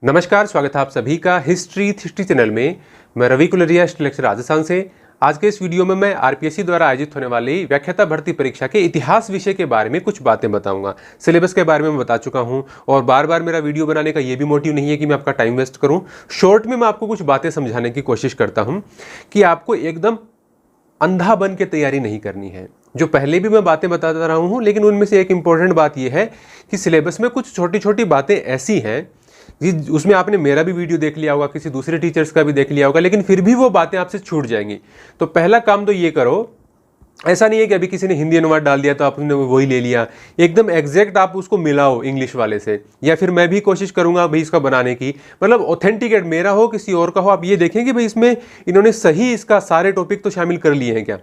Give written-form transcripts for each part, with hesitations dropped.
नमस्कार, स्वागत है आप सभी का हिस्ट्री चैनल में। मैं रवि कुलरिया, हिस्ट्री लेक्चर राजस्थान से। आज के इस वीडियो में मैं आरपीएससी द्वारा आयोजित होने वाली व्याख्याता भर्ती परीक्षा के इतिहास विषय के बारे में कुछ बातें बताऊंगा। सिलेबस के बारे में मैं बता चुका हूं और बार बार मेरा वीडियो बनाने का ये भी मोटिव नहीं है कि मैं आपका टाइम वेस्ट करूं। शॉर्ट में मैं आपको कुछ बातें समझाने की कोशिश करता हूँ कि आपको एकदम अंधा बन के तैयारी नहीं करनी है। जो पहले भी मैं बातें बताता रहा हूँ, लेकिन उनमें से एक इंपॉर्टेंट बात यह है कि सिलेबस में कुछ छोटी छोटी बातें ऐसी हैं जी, उसमें आपने मेरा भी वीडियो देख लिया होगा, किसी दूसरे टीचर्स का भी देख लिया होगा, लेकिन फिर भी वो बातें आपसे छूट जाएंगी। तो पहला काम तो ये करो, ऐसा नहीं है कि अभी किसी ने हिंदी अनुवाद डाल दिया तो आपने वही ले लिया, एकदम एग्जैक्ट आप उसको मिलाओ इंग्लिश वाले से। या फिर मैं भी कोशिश करूंगा भाई इसका बनाने की, मतलब ऑथेंटिकेट मेरा हो किसी और का हो, आप ये देखें कि भाई इसमें इन्होंने सही इसका सारे टॉपिक तो शामिल कर लिए हैं क्या।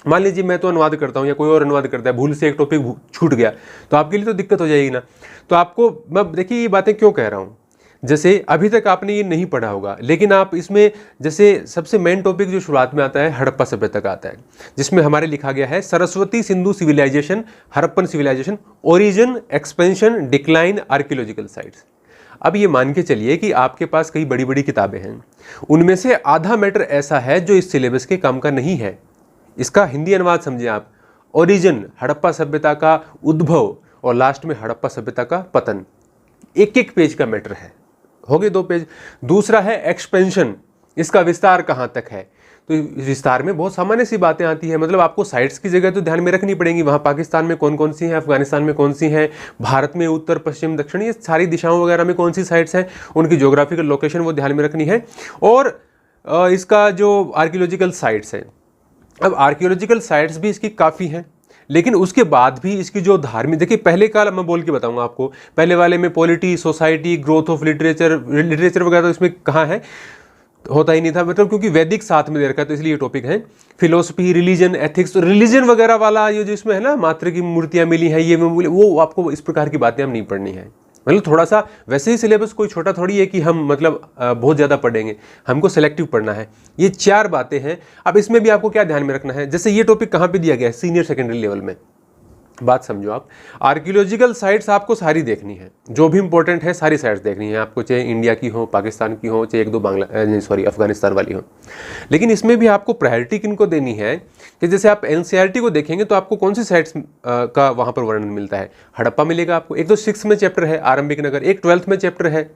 मान लीजिए मैं तो अनुवाद करता हूँ या कोई और अनुवाद करता है, भूल से एक टॉपिक छूट गया तो आपके लिए तो दिक्कत हो जाएगी ना। तो आपको मैं देखिए ये बातें क्यों कह रहा हूँ, जैसे अभी तक आपने ये नहीं पढ़ा होगा, लेकिन आप इसमें जैसे सबसे मेन टॉपिक जो शुरुआत में आता है हड़प्पा सभ्यता का आता है, जिसमें हमारे लिखा गया है Saraswati Sindhu civilisation, Harappan civilisation, origin, expansion, decline, archaeological sites. अब ये मान के चलिए कि आपके पास कई बड़ी बड़ी किताबें हैं, उनमें से आधा मैटर ऐसा है जो इस सिलेबस के काम का नहीं है। इसका हिंदी अनुवाद समझिए आप, ओरिजिन हड़प्पा सभ्यता का उद्भव और लास्ट में हड़प्पा सभ्यता का पतन, एक एक पेज का मैटर है, हो गए 2 पेज। दूसरा है एक्सपेंशन, इसका विस्तार कहाँ तक है। तो विस्तार में बहुत सामान्य सी बातें आती है, मतलब आपको साइट्स की जगह तो ध्यान में रखनी पड़ेंगी, वहाँ पाकिस्तान में कौन कौन सी हैं, अफगानिस्तान में कौन सी हैं, भारत में उत्तर पश्चिम दक्षिण, ये सारी दिशाओं वगैरह में कौन सी साइट्स हैं, उनकी ज्योग्राफिकल लोकेशन वो ध्यान में रखनी है। और इसका जो आर्कियोलॉजिकल साइट्स हैं, अब आर्कियोलॉजिकल साइट्स भी इसकी काफ़ी हैं, लेकिन उसके बाद भी इसकी जो धार्मिक, देखिए पहले काल मैं बोल के बताऊंगा आपको, पहले वाले में polity, society, growth of literature वगैरह तो इसमें कहाँ है, होता ही नहीं था, मतलब क्योंकि वैदिक साथ में दे रखा है तो इसलिए ये टॉपिक है। फिलोसफी, रिलीजन, एथिक्स, तो रिलीजन वगैरह वाला ये जो इसमें है ना, मात्र की मूर्तियां मिली हैं, ये वो आपको इस प्रकार की बातें हम नहीं पढ़नी है। मतलब थोड़ा सा वैसे ही सिलेबस कोई छोटा थोड़ी है कि हम मतलब बहुत ज़्यादा पढ़ेंगे, हमको सेलेक्टिव पढ़ना है। ये 4 बातें हैं। अब इसमें भी आपको क्या ध्यान में रखना है, जैसे ये टॉपिक कहाँ पे दिया गया है, सीनियर सेकेंडरी लेवल में। बात समझो आप, आर्कियोलॉजिकल साइट्स आपको सारी देखनी है, जो भी इंपॉर्टेंट है सारी साइट्स देखनी है आपको, चाहे इंडिया की हो, पाकिस्तान की हो, चाहे 1-2 अफगानिस्तान वाली हो। लेकिन इसमें भी आपको प्रायोरिटी किनको देनी है कि जैसे आप एनसीईआरटी को देखेंगे तो आपको कौन सी साइट्स का वहाँ पर वर्णन मिलता है। हड़प्पा मिलेगा आपको, एक तो 6th में चैप्टर है आरंभिक नगर, एक 12th में चैप्टर है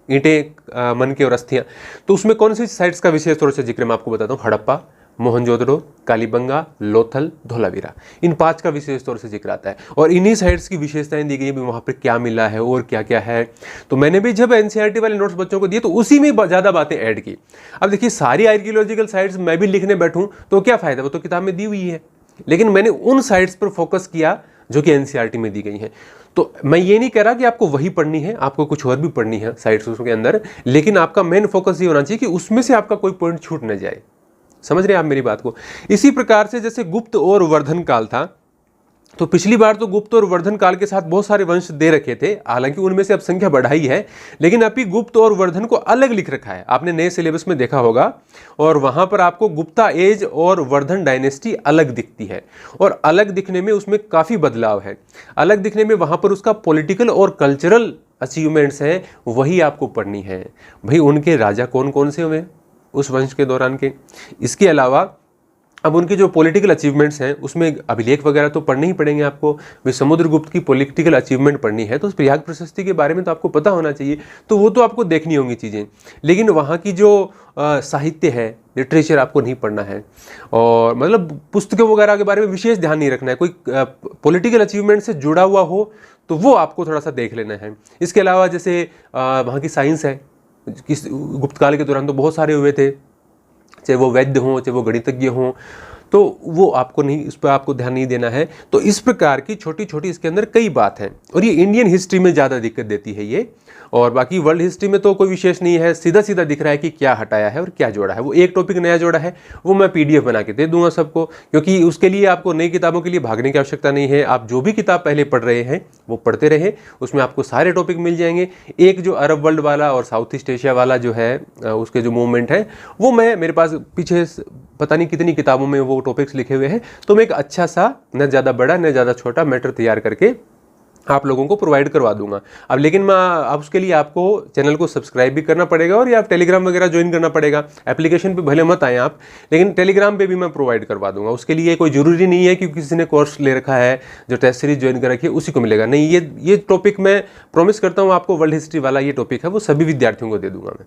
ईंटें, मन के और अस्थियाँ। तो उसमें कौन सी साइट्स का विशेष तौर से जिक्र मैं आपको बताता हूँ, हड़प्पा, मोहनजोदड़ो, कालीबंगा, लोथल, धोलावीरा, इन 5 का विशेष तौर से जिक्र आता है। और इन्हीं साइट्स की विशेषताएं दी गई है, वहाँ पर क्या मिला है और क्या क्या है। तो मैंने भी जब एनसीईआरटी वाले नोट्स बच्चों को दिए तो उसी में ज़्यादा बातें ऐड की। अब देखिए सारी आर्कियोलॉजिकल साइट्स मैं भी लिखने बैठूँ तो क्या फ़ायदा, वो तो किताब में दी हुई है, लेकिन मैंने उन साइट्स पर फोकस किया जो कि एनसीईआरटी में दी गई हैं। तो मैं ये नहीं कह रहा कि आपको वही पढ़नी है, आपको कुछ और भी पढ़नी है साइट्स उसके अंदर, लेकिन आपका मेन फोकस ये होना चाहिए कि उसमें से आपका कोई पॉइंट छूट न जाए। समझ रहे हैं आप मेरी बात को। इसी प्रकार से जैसे गुप्त और वर्धन काल था, तो पिछली बार तो गुप्त और वर्धन काल के साथ बहुत सारे वंश दे रखे थे, हालांकि उनमें से अब संख्या बढ़ाई है, लेकिन अभी गुप्त और वर्धन को अलग लिख रखा है, आपने नए सिलेबस में देखा होगा। और वहां पर आपको गुप्ता एज और वर्धन डायनेस्टी अलग दिखती है, और अलग दिखने में उसमें काफी बदलाव है। अलग दिखने में वहां पर उसका पॉलिटिकल और कल्चरल अचीवमेंट्स हैं, वही आपको पढ़नी है। भाई उनके राजा कौन कौन से हुए उस वंश के दौरान के, इसके अलावा अब उनके जो पॉलिटिकल अचीवमेंट्स हैं उसमें अभिलेख वगैरह तो पढ़ने ही पड़ेंगे आपको। भाई समुद्रगुप्त की पॉलिटिकल अचीवमेंट पढ़नी है तो उस प्रयाग प्रशस्ति के बारे में तो आपको पता होना चाहिए, तो वो तो आपको देखनी होंगी चीज़ें। लेकिन वहाँ की जो साहित्य है, लिटरेचर आपको नहीं पढ़ना है, और मतलब पुस्तकों वगैरह के बारे में विशेष ध्यान नहीं रखना है। कोई पॉलिटिकल अचीवमेंट से जुड़ा हुआ हो तो वो आपको थोड़ा सा देख लेना है। इसके अलावा जैसे वहाँ की साइंस है, किस गुप्त काल के दौरान तो बहुत सारे हुए थे, चाहे वो वैद्य हों, चाहे वो गणितज्ञ हों, तो वो आपको नहीं, उस पर आपको ध्यान नहीं देना है। तो इस प्रकार की छोटी छोटी इसके अंदर कई बात हैं, और ये इंडियन हिस्ट्री में ज़्यादा दिक्कत देती है ये। और बाकी वर्ल्ड हिस्ट्री में तो कोई विशेष नहीं है, सीधा सीधा दिख रहा है कि क्या हटाया है और क्या जोड़ा है। वो एक टॉपिक नया जोड़ा है, वो मैं पीडीएफ बना के दे दूंगा सबको, क्योंकि उसके लिए आपको नई किताबों के लिए भागने की आवश्यकता नहीं है। आप जो भी किताब पहले पढ़ रहे हैं वो पढ़ते रहे, उसमें आपको सारे टॉपिक मिल जाएंगे। एक जो अरब वर्ल्ड वाला और साउथ ईस्ट एशिया वाला जो है उसके जो मूवमेंट है, वो मैं मेरे पास पीछे पता नहीं कितनी किताबों में वो टॉपिक्स लिखे हुए हैं, तो मैं एक अच्छा सा, न ज़्यादा बड़ा न ज़्यादा छोटा मैटर तैयार करके आप लोगों को प्रोवाइड करवा दूंगा। अब लेकिन मैं अब उसके लिए आपको चैनल को सब्सक्राइब भी करना पड़ेगा और या आप टेलीग्राम वगैरह ज्वाइन करना पड़ेगा। एप्लीकेशन पे भले मत आए आप, लेकिन टेलीग्राम पे भी मैं प्रोवाइड करवा दूंगा। उसके लिए कोई जरूरी नहीं है कि किसी ने कोर्स ले रखा है, जो टेस्ट सीरीज ज्वाइन कर रखी है उसी को मिलेगा, नहीं। ये टॉपिक मैं प्रॉमिस करता हूँ आपको, वर्ल्ड हिस्ट्री वाला ये टॉपिक है वो सभी विद्यार्थियों को दे दूंगा मैं,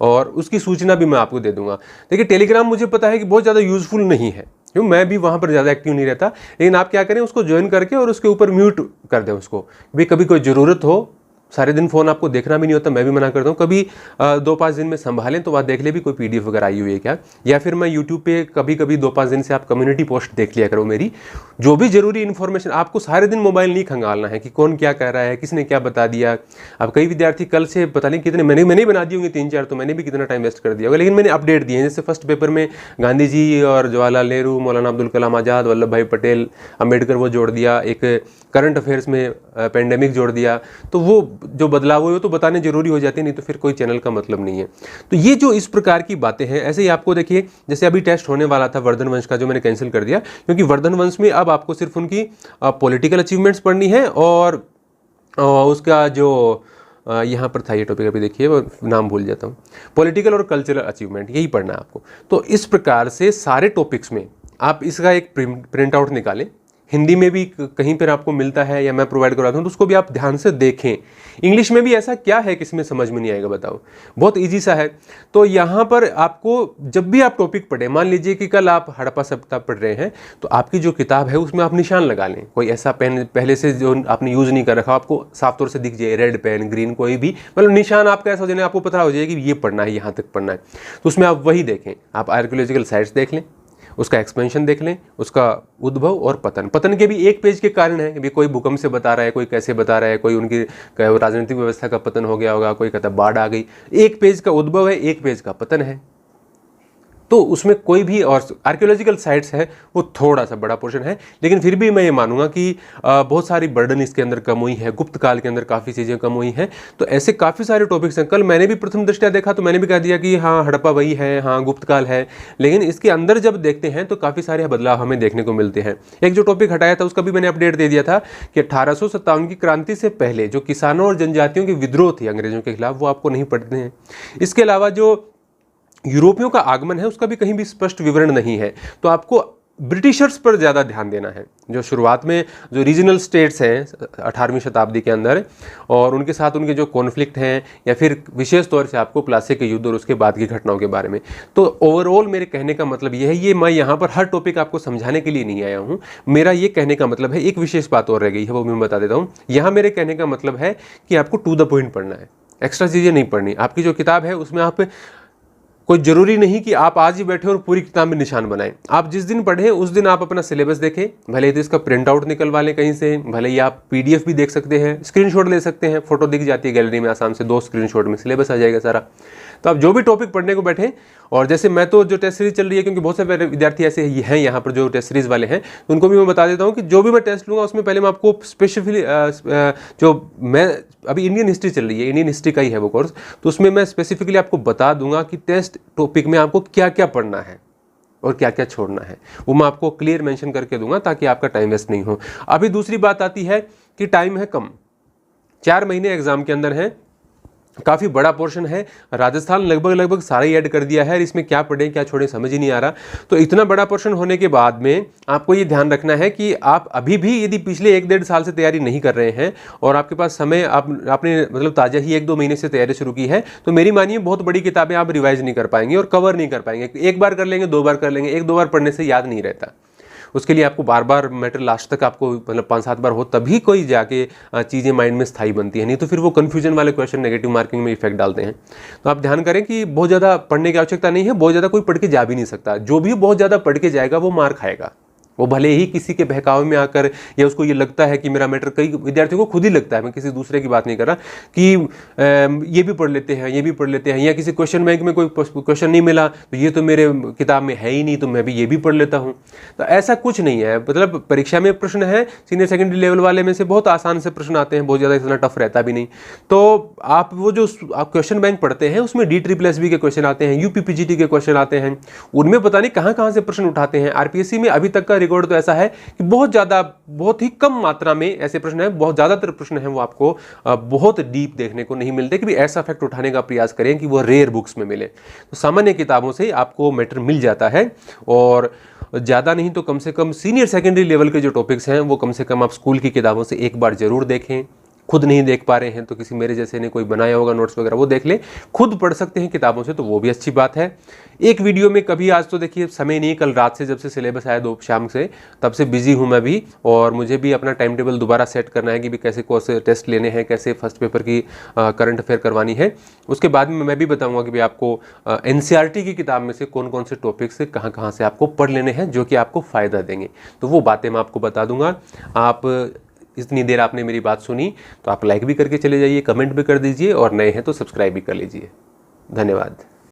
और उसकी सूचना भी मैं आपको दे दूंगा। देखिए टेलीग्राम मुझे पता है कि बहुत ज़्यादा यूजफुल नहीं है, क्यों, मैं भी वहाँ पर ज़्यादा एक्टिव नहीं रहता, लेकिन आप क्या करें, उसको ज्वाइन करके और उसके ऊपर म्यूट कर दें उसको, भी कभी कोई ज़रूरत हो। सारे दिन फ़ोन आपको देखना भी नहीं होता, मैं भी मना करता हूँ। कभी 2-5 दिन में संभालें तो वहाँ देख ले भी कोई PDF वगैरह आई हुई है क्या, या फिर मैं यूट्यूब पे कभी कभी 2-5 दिन से आप कम्युनिटी पोस्ट देख लिया करो मेरी, जो भी जरूरी इन्फॉर्मेशन। आपको सारे दिन मोबाइल नहीं खंगालना है कि कौन क्या कह रहा है, किसने क्या बता दिया। अब कई विद्यार्थी कल से पता नहीं कितने, मैंने बना दिए होंगे 3-4, तो मैंने भी कितना टाइम वेस्ट कर दिया होगा, लेकिन मैंने अपडेट दिए हैं। जैसे फर्स्ट पेपर में गांधी जी और जवाहरलाल नेहरू, मौलाना अब्दुल कलाम आज़ाद, वल्लभ भाई पटेल, अम्बेडकर वो जोड़ दिया, एक करंट अफेयर्स में पेंडेमिक जोड़ दिया, तो वो जो बदलाव हुए तो बताने जरूरी हो जाते हैं, नहीं तो फिर कोई चैनल का मतलब नहीं है। तो ये जो इस प्रकार की बातें हैं, ऐसे ही आपको देखिए, जैसे अभी टेस्ट होने वाला था वर्धन वंश का, जो मैंने कैंसिल कर दिया, क्योंकि वर्धन वंश में अब आपको सिर्फ उनकी पॉलिटिकल अचीवमेंट्स पढ़नी है, और उसका जो यहाँ पर था ये टॉपिक, अभी देखिए वो नाम भूल जाता हूँ, पॉलिटिकल और कल्चरल अचीवमेंट, यही पढ़ना है आपको। तो इस प्रकार से सारे टॉपिक्स में आप इसका एक प्रिंट आउट निकालें। हिंदी में भी कहीं पर आपको मिलता है या मैं प्रोवाइड करवाता हूँ, तो उसको भी आप ध्यान से देखें। इंग्लिश में भी ऐसा क्या है कि इसमें समझ में नहीं आएगा, बताओ, बहुत इजी सा है। तो यहाँ पर आपको जब भी आप टॉपिक पढ़ें, मान लीजिए कि कल आप हड़प्पा सभ्यता पढ़ रहे हैं, तो आपकी जो किताब है उसमें आप निशान लगा लें। कोई ऐसा पेन पहले से जो आपने यूज़ नहीं कर रखा, आपको साफ तौर से दिख जाए, रेड पेन, ग्रीन, कोई भी, मतलब निशान आपका ऐसा हो जाए, आपको पता हो जाए कि ये पढ़ना है, यहाँ तक पढ़ना है। तो उसमें आप वही देखें, आप आर्कियोलॉजिकल साइट्स देख लें, उसका एक्सपेंशन देख लें, उसका उद्भव और पतन। पतन के भी एक पेज के कारण है कि कोई भूकंप से बता रहा है, कोई कैसे बता रहा है, कोई उनकी राजनीतिक व्यवस्था का पतन हो गया होगा, कोई कहता बाढ़ आ गई। एक पेज का उद्भव है, एक पेज का पतन है। तो उसमें कोई भी, और आर्कियोलॉजिकल साइट्स है वो थोड़ा सा बड़ा पोर्शन है, लेकिन फिर भी मैं ये मानूंगा कि बहुत सारी बर्डन इसके अंदर कम हुई है, गुप्त काल के अंदर काफ़ी चीज़ें कम हुई हैं। तो ऐसे काफ़ी सारे टॉपिक्स हैं। कल मैंने भी प्रथम दृष्टया देखा तो मैंने भी कह दिया कि हाँ हड़प्पा वही है, हाँ गुप्त काल है, लेकिन इसके अंदर जब देखते हैं तो काफ़ी सारे बदलाव हमें देखने को मिलते हैं। एक जो टॉपिक हटाया था उसका भी मैंने अपडेट दे दिया था कि 1857 की क्रांति से पहले जो किसानों और जनजातियों के विद्रोह थे अंग्रेजों के खिलाफ, वो आपको नहीं पढ़ते हैं। इसके अलावा जो यूरोपियों का आगमन है उसका भी कहीं भी स्पष्ट विवरण नहीं है। तो आपको ब्रिटिशर्स पर ज़्यादा ध्यान देना है। जो शुरुआत में जो रीजनल स्टेट्स हैं 18वीं शताब्दी के अंदर, और उनके साथ उनके जो कॉन्फ्लिक्ट हैं, या फिर विशेष तौर से आपको प्लासी के युद्ध और उसके बाद की घटनाओं के बारे में। तो ओवरऑल मेरे कहने का मतलब यह है, ये मैं यहाँ पर हर टॉपिक आपको समझाने के लिए नहीं आया हूँ। मेरा ये कहने का मतलब है, एक विशेष बात और रह गई है वो मैं बता देता हूँ। यहाँ मेरे कहने का मतलब है कि आपको टू द पॉइंट पढ़ना है, एक्स्ट्रा चीज़ें नहीं पढ़नी। आपकी जो किताब है उसमें आप कोई जरूरी नहीं कि आप आज ही बैठे और पूरी किताब में निशान बनाएं। आप जिस दिन पढ़ें उस दिन आप अपना सिलेबस देखें, भले ही तो इसका प्रिंट आउट निकलवा लें कहीं से, भले ही आप PDF भी देख सकते हैं, स्क्रीनशॉट ले सकते हैं, फोटो दिख जाती है गैलरी में आसान से, 2 स्क्रीनशॉट में सिलेबस आ जाएगा सारा। तो आप जो भी टॉपिक पढ़ने को बैठें, और जैसे मैं तो जो टेस्ट सीरीज चल रही है, क्योंकि बहुत सारे विद्यार्थी ऐसे हैं यहाँ पर जो टेस्ट सीरीज वाले हैं, तो उनको भी मैं बता देता हूँ कि जो भी मैं टेस्ट लूँगा उसमें पहले मैं आपको स्पेसिफिकली जो मैं अभी इंडियन हिस्ट्री चल रही है, इंडियन हिस्ट्री का ही है वो कोर्स, तो उसमें मैं स्पेसिफिकली आपको बता दूंगा कि टेस्ट टॉपिक में आपको क्या क्या पढ़ना है और क्या क्या छोड़ना है, वो मैं आपको क्लियर मेंशन करके दूंगा ताकि आपका टाइम वेस्ट नहीं हो। अभी दूसरी बात आती है कि टाइम है कम, 4 महीने एग्जाम के अंदर है, काफ़ी बड़ा पोर्शन है। राजस्थान लगभग सारा ही ऐड कर दिया है, इसमें क्या पढ़ें क्या छोड़ें समझ ही नहीं आ रहा। तो इतना बड़ा पोर्शन होने के बाद में आपको ये ध्यान रखना है कि आप अभी भी यदि पिछले 1-1.5 साल से तैयारी नहीं कर रहे हैं और आपके पास समय, आपने मतलब ताज़ा ही 1-2 महीने से तैयारी शुरू की है, तो मेरी मानिए बहुत बड़ी किताबें आप रिवाइज नहीं कर पाएंगे और कवर नहीं कर पाएंगे। एक बार कर लेंगे, 2 बार कर लेंगे, 1-2 बार पढ़ने से याद नहीं रहता। उसके लिए आपको बार बार मैटर लास्ट तक आपको मतलब 5-7 बार हो तभी कोई जाके चीज़ें माइंड में स्थायी बनती है, नहीं तो फिर वो कन्फ्यूजन वाले क्वेश्चन नेगेटिव मार्किंग में इफेक्ट डालते हैं। तो आप ध्यान करें कि बहुत ज़्यादा पढ़ने की आवश्यकता नहीं है, बहुत ज़्यादा कोई पढ़ के जा भी नहीं सकता। जो भी बहुत ज़्यादा पढ़ के जाएगा वो मार खाएगा, वो भले ही किसी के बहकावे में आकर, या उसको ये लगता है कि मेरा मैटर, कई विद्यार्थियों को खुद ही लगता है, मैं किसी दूसरे की बात नहीं कर रहा, कि ये भी पढ़ लेते हैं, ये भी पढ़ लेते हैं, या किसी क्वेश्चन बैंक में कोई क्वेश्चन नहीं मिला तो ये तो मेरे किताब में है ही नहीं, तो मैं भी ये भी पढ़ लेता हूँ। तो ऐसा कुछ नहीं है। मतलब परीक्षा में प्रश्न है, सीनियर सेकेंडरी लेवल वाले में से बहुत आसान से प्रश्न आते हैं, बहुत ज़्यादा इतना टफ रहता भी नहीं। तो आप वो जो आप क्वेश्चन बैंक पढ़ते हैं उसमें DSSB के क्वेश्चन आते हैं, UPPGT के क्वेश्चन आते हैं, उनमें पता नहीं कहाँ से प्रश्न उठाते हैं। RPSC में अभी तक का रिकॉर्ड तो ऐसा है कि बहुत ही कम मात्रा में ऐसे प्रश्न हैं, बहुत ज़्यादातर प्रश्न हैं वो आपको बहुत डीप देखने को नहीं मिलते कि भी ऐसा फैक्ट उठाने का प्रयास करें कि वो रेयर बुक्स में मिले। तो सामान्य किताबों से आपको मैटर मिल जाता है, और ज़्यादा नहीं तो कम से कम सीनियर सेकेंडरी लेवल के जो टॉपिक्स हैं वो कम से कम आप स्कूल की किताबों से एक बार जरूर देखें। खुद नहीं देख पा रहे हैं तो किसी मेरे जैसे ने कोई बनाया होगा नोट्स वगैरह वो देख लें, खुद पढ़ सकते हैं किताबों से तो वो भी अच्छी बात है। एक वीडियो में कभी, आज तो देखिए समय नहीं, कल रात से जब से सिलेबस आया 2 शाम से, तब से बिजी हूँ मैं भी, और मुझे भी अपना टाइम टेबल दोबारा सेट करना है कि भी कैसे कौन से टेस्ट लेने हैं, कैसे फर्स्ट पेपर की करंट अफेयर करवानी है। उसके बाद में मैं भी बताऊँगा कि भी आपको NCERT की किताब में से कौन कौन से टॉपिक्स कहाँ कहाँ से आपको पढ़ लेने हैं जो कि आपको फ़ायदा देंगे, तो वो बातें मैं आपको बता दूंगा। आप इतनी देर आपने मेरी बात सुनी तो आप लाइक भी करके चले जाइए, कमेंट भी कर दीजिए, और नए हैं तो सब्सक्राइब भी कर लीजिए। धन्यवाद।